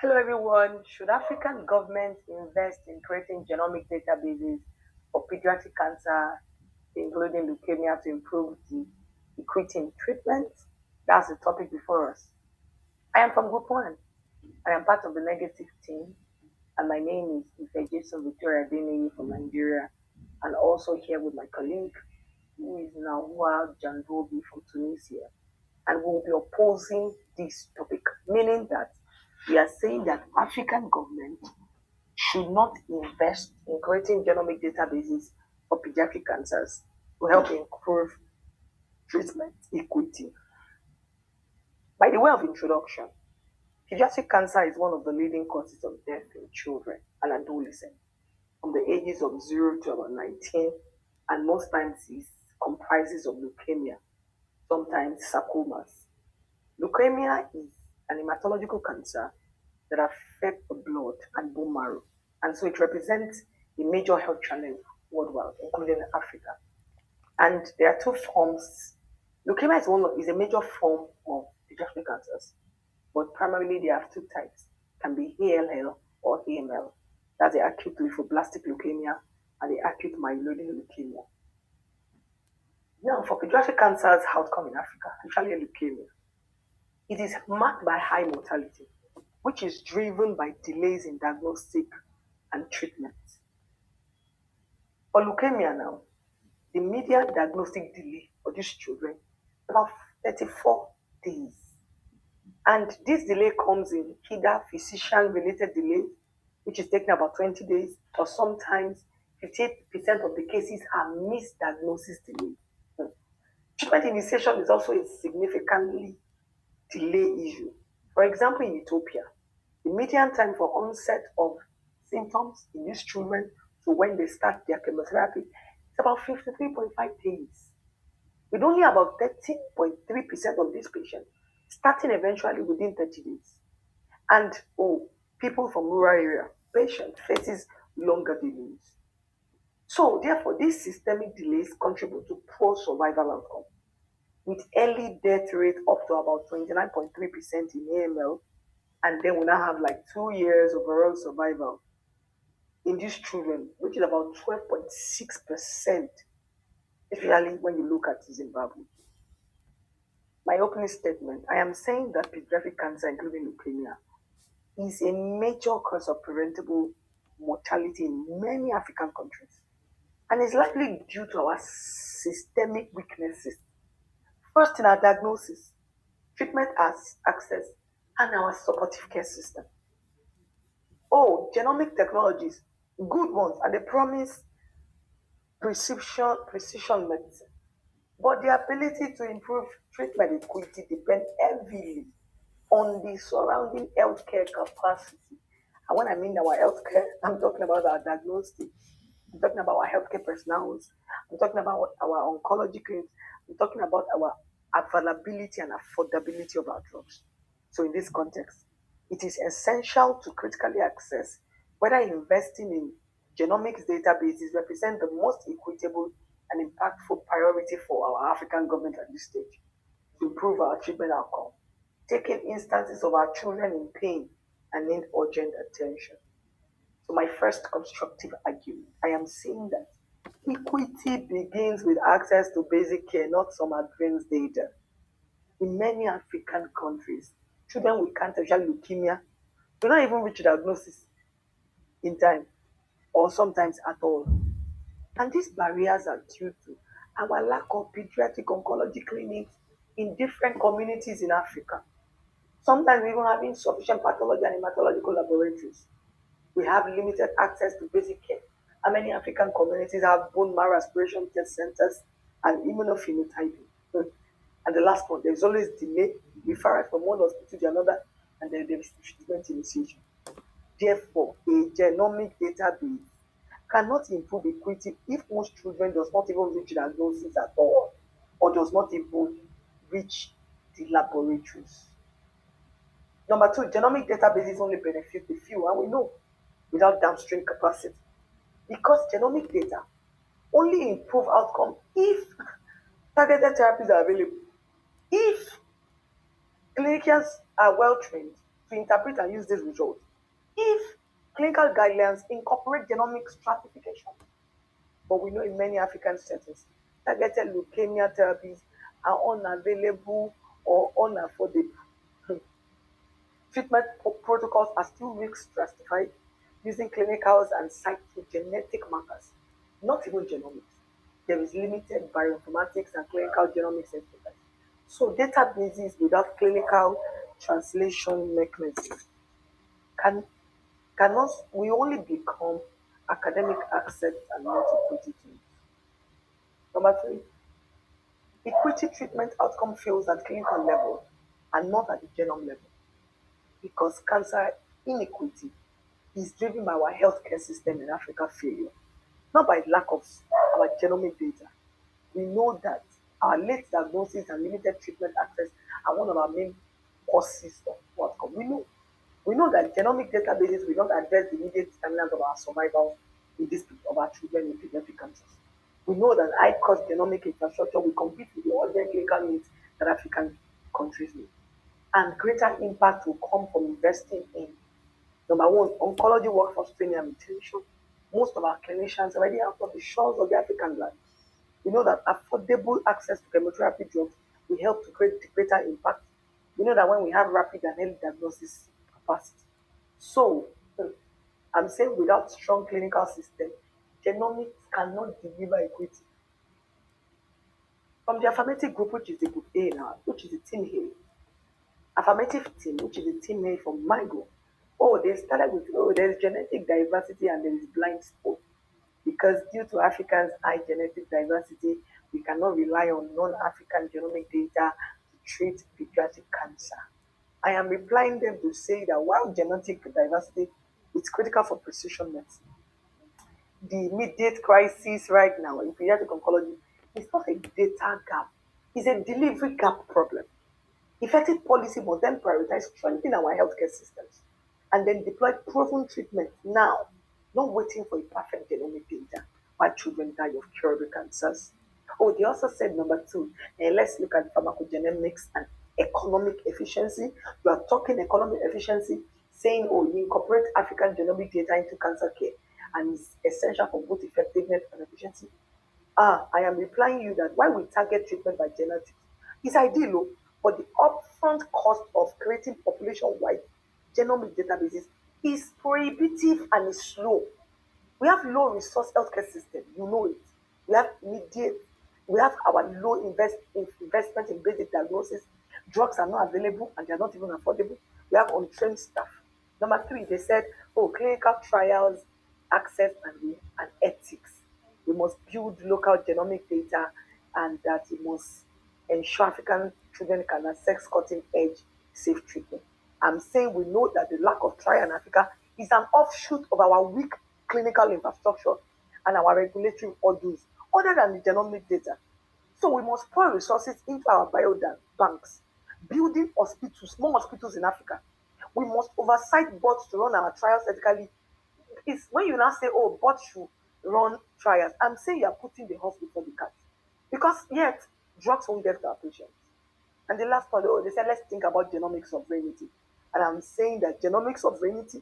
Hello everyone. Should African governments invest in creating genomic databases for pediatric cancer, including leukemia, to improve the equity in treatment? That's the topic before us. I am from Group 1. I am part of the negative team, and my name is Ifejisun Victoria Adeniyi from Nigeria, and also here with my colleague, who is Nawal Jandobi from Tunisia, and we'll be opposing this topic, meaning that we are saying that African government should not invest in creating genomic databases for pediatric cancers to help improve treatment equity. By the way of introduction, pediatric cancer is one of the leading causes of death in children and adolescents from the ages of 0 to about 19, and most times it comprises of leukemia, sometimes sarcomas. Leukemia is an hematological cancer that affects the blood and bone marrow, and so it represents a major health challenge worldwide, including Africa. And there are two forms. Leukemia is a major form of pediatric cancers, but primarily they have two types. It can be ALL or AML. That's the acute lymphoblastic leukemia and the acute myeloid leukemia. Now, for pediatric cancers outcome in Africa, especially leukemia, it is marked by high mortality, which is driven by delays in diagnostic and treatment. For leukemia now, the median diagnostic delay for these children is about 34 days. And this delay comes in either physician related delay, which is taking about 20 days, or sometimes 58% of the cases are misdiagnosis delay. Treatment initiation is also a significantly delay issue. For example, in Ethiopia, the median time for onset of symptoms in these children to when they start their chemotherapy is about 53.5 days, with only about 13.3% of these patients starting eventually within 30 days. And people from rural area, patient faces longer delays. So therefore, these systemic delays contribute to poor survival outcome, with early death rate up to about 29.3% in AML, and then we now have like 2 years overall survival in these children, which is about 12.6%, especially when you look at Zimbabwe. My opening statement, I am saying that pediatric cancer, including leukemia, is a major cause of preventable mortality in many African countries, and is likely due to our systemic weaknesses. First, in our diagnosis, treatment as access, and our supportive care system. Genomic technologies, good ones, and they promise precision medicine. But the ability to improve treatment equity depends heavily on the surrounding healthcare capacity. And when I mean our healthcare, I'm talking about our diagnostics, I'm talking about our healthcare personnel, I'm talking about our oncology clinics, I'm talking about our availability and affordability of our drugs. So in this context, it is essential to critically access whether investing in genomics databases represent the most equitable and impactful priority for our African government at this stage to improve our treatment outcome, taking instances of our children in pain and need urgent attention. So my first constructive argument, I am saying that equity begins with access to basic care, not some advanced data. In many African countries, children with cancer, especially leukemia, do not even reach diagnosis in time or sometimes at all. And these barriers are due to our lack of pediatric oncology clinics in different communities in Africa. Sometimes we even have insufficient pathology and hematological laboratories. We have limited access to basic care. How many African communities have bone marrow aspiration test centers and immunophenotyping? And the last one, there's always delay, referral from one hospital to another, and then there is treatment initiation. Therefore, a genomic database cannot improve equity if most children does not even reach diagnosis at all, or does not even reach the laboratories. Number two, genomic databases only benefit the few, and we know without downstream capacity. Because genomic data only improve outcome if targeted therapies are available. If clinicians are well trained, to interpret and use these results if clinical guidelines incorporate genomic stratification. But we know in many African settings, targeted leukemia therapies are unavailable or unaffordable. Treatment protocols are still risk stratified using clinicals and cytogenetic markers, not even genomics. There is limited bioinformatics and clinical genomics expertise. So databases without clinical translation mechanisms can cannot we only become academic accept and not equity tools. Number three, equity treatment outcome fails at clinical level and not at the genome level because cancer inequity is driven by our healthcare system in Africa failure, not by lack of our genomic data. We know that our late diagnosis and limited treatment access are one of our main causes of outcome. We know that genomic databases will not address the immediate determinants of our survival in this of our children in pediatric cancers. We know that high cost genomic infrastructure will compete with the urgent clinical needs that African countries need. And greater impact will come from investing in number one, oncology workforce training and retention. Most of our clinicians already out of the shores of the African land. We know that affordable access to chemotherapy drugs will help to create greater impact. We know that when we have rapid and early diagnosis capacity. So, I'm saying without strong clinical system, genomics cannot deliver equity. From the affirmative group, which is the group A now, which is the team A, affirmative team, which is the team A from my group. Oh, they started with, oh, there's genetic diversity and there is blind spot. Because due to Africans' high genetic diversity, we cannot rely on non-African genomic data to treat pediatric cancer. I am replying them to say that while genetic diversity is critical for precision medicine, the immediate crisis right now in pediatric oncology is not a data gap, it's a delivery gap problem. Effective policy must then prioritize strengthening our healthcare systems and then deploy proven treatment now, not waiting for a perfect genomic data while children die of curable cancers. Oh, they also said number two, let's look at pharmacogenomics and economic efficiency. You are talking economic efficiency, saying, oh, you incorporate African genomic data into cancer care and it's essential for both effectiveness and efficiency. I am replying you that while we target treatment by genetics, it's ideal, oh, but the upfront cost of creating population-wide genomic databases is prohibitive and is slow. We have low resource healthcare system, you know it. We have immediate, we have our low investment in basic diagnosis. Drugs are not available and they are not even affordable. We have untrained staff. Number three, they said, oh, clinical trials, access and ethics. We must build local genomic data and that we must ensure African children can access cutting edge safe treatment. I'm saying we know that the lack of trial in Africa is an offshoot of our weak clinical infrastructure and our regulatory orders, other than the genomic data. So we must pour resources into our banks, building hospitals, small hospitals in Africa. We must oversight boards to run our trials ethically. It's when you now say, oh, boards should run trials, I'm saying you're putting the horse before the cart. Because yet, drugs won't get to our patients. And the last part, oh, they said, let's think about genomic sovereignty. And I'm saying that genomic sovereignty,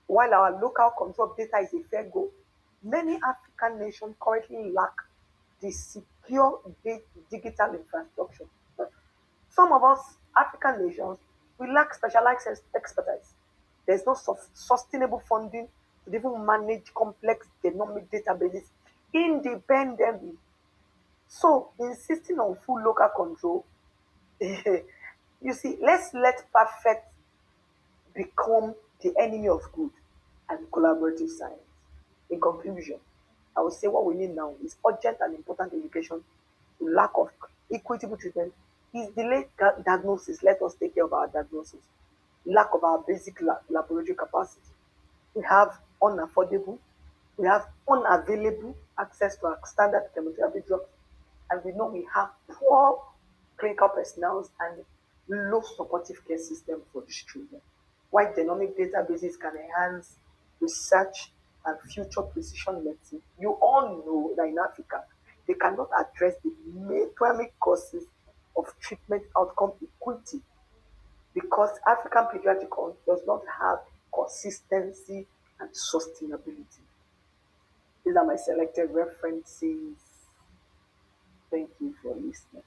while our local control of data is a fair goal, many African nations currently lack the secure digital infrastructure. Some of us, African nations, we lack specialized expertise. There's no sustainable funding to even manage complex genomic databases independently. So, insisting on full local control, you see, let's let perfect become the enemy of good and collaborative science. In conclusion, I would say what we need now is urgent and important education, lack of equitable treatment, is delayed diagnosis. Let us take care of our diagnosis. Lack of our basic laboratory capacity. We have unaffordable, we have unavailable access to our standard chemotherapy drugs, and we know we have poor clinical personnel and low supportive care system for these children. While genomic databases can enhance research and future precision medicine, you all know that in Africa, they cannot address the main primary causes of treatment outcome equity because African pediatric does not have consistency and sustainability. These are my selected references. Thank you for listening.